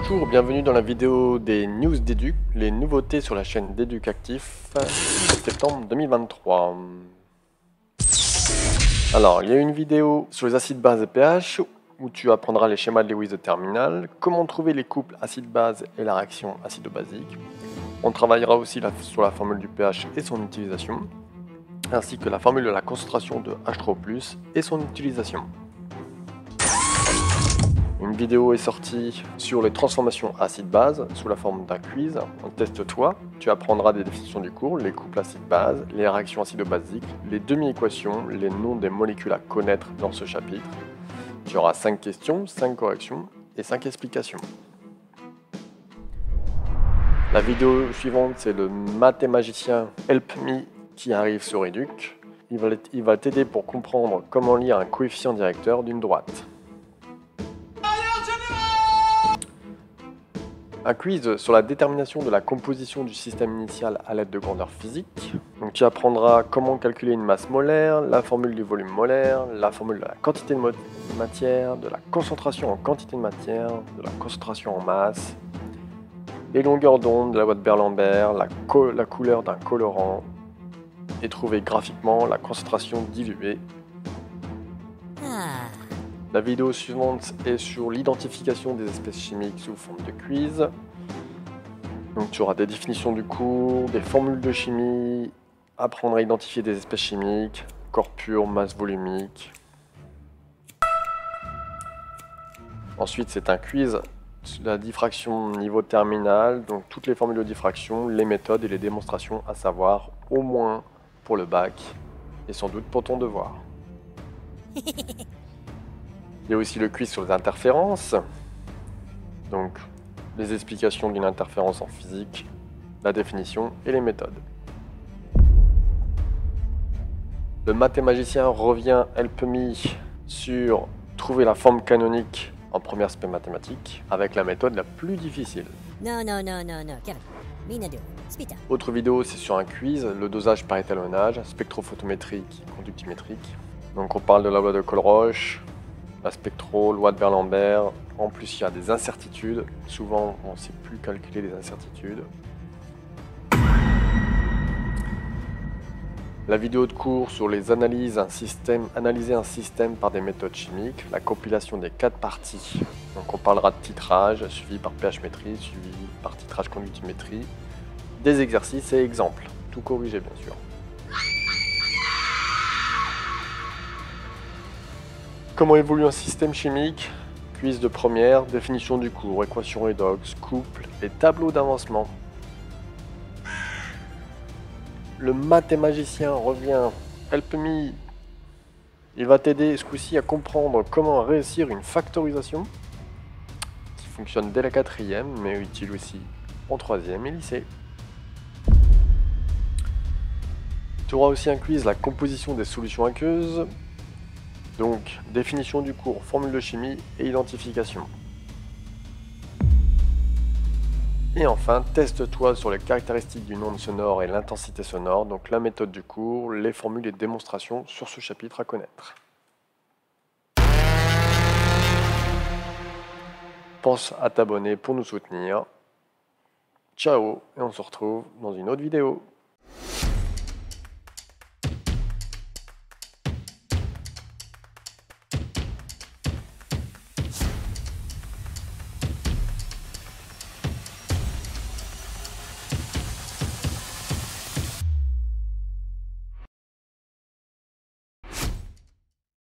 Bonjour, bienvenue dans la vidéo des news d'Educ, les nouveautés sur la chaîne d'Educ Actif, septembre 2023. Alors, il y a une vidéo sur les acides bases et pH où tu apprendras les schémas de Lewis de terminale, comment trouver les couples acide-base et la réaction acido-basique. On travaillera aussi sur la formule du pH et son utilisation, ainsi que la formule de la concentration de H3O+, et son utilisation. Une vidéo est sortie sur les transformations acide-base sous la forme d'un quiz. On teste-toi. Tu apprendras des définitions du cours, les couples acide-base, les réactions acido-basiques, les demi-équations, les noms des molécules à connaître dans ce chapitre. Tu auras 5 questions, 5 corrections et 5 explications. La vidéo suivante, c'est le mathémagicien Help Me qui arrive sur Educ. Il va t'aider pour comprendre comment lire un coefficient directeur d'une droite. Un quiz sur la détermination de la composition du système initial à l'aide de grandeurs physiques. Donc tu apprendras comment calculer une masse molaire, la formule du volume molaire, la formule de la quantité de matière, de la concentration en quantité de matière, de la concentration en masse, les longueurs d'onde de la loi de Beer-Lambert, la couleur d'un colorant, et trouver graphiquement la concentration diluée. La vidéo suivante est sur l'identification des espèces chimiques sous forme de quiz. Donc tu auras des définitions du cours, des formules de chimie, apprendre à identifier des espèces chimiques, corps pur, masse volumique. Ensuite c'est un quiz sur la diffraction niveau terminal, donc toutes les formules de diffraction, les méthodes et les démonstrations à savoir, au moins pour le bac et sans doute pour ton devoir. Il y a aussi le quiz sur les interférences, donc les explications d'une interférence en physique, la définition et les méthodes. Le mathémagicien revient Help Me sur trouver la forme canonique en première spé mathématique avec la méthode la plus difficile. Non. Autre vidéo, c'est sur un quiz, le dosage par étalonnage, spectrophotométrique, conductimétrique. Donc on parle de la loi de Colroche, la spectro, loi de Beer-Lambert. En plus, il y a des incertitudes. Souvent, on ne sait plus calculer les incertitudes. La vidéo de cours sur les analyser un système par des méthodes chimiques, la compilation des 4 parties. Donc on parlera de titrage, suivi par pH-métrie, suivi par titrage conductimétrie, des exercices et exemples. Tout corrigé, bien sûr. Comment évolue un système chimique? Quiz de première, définition du cours, équation redox, couple et tableau d'avancement. Le mathémagicien revient, Help Me. Il va t'aider ce coup-ci à comprendre comment réussir une factorisation qui fonctionne dès la 4e, mais utile aussi en 3e et lycée. Tu auras aussi un quiz, la composition des solutions aqueuses. Donc, définition du cours, formule de chimie et identification. Et enfin, teste-toi sur les caractéristiques d'une onde sonore et l'intensité sonore, donc la méthode du cours, les formules et démonstrations sur ce chapitre à connaître. Pense à t'abonner pour nous soutenir. Ciao, et on se retrouve dans une autre vidéo.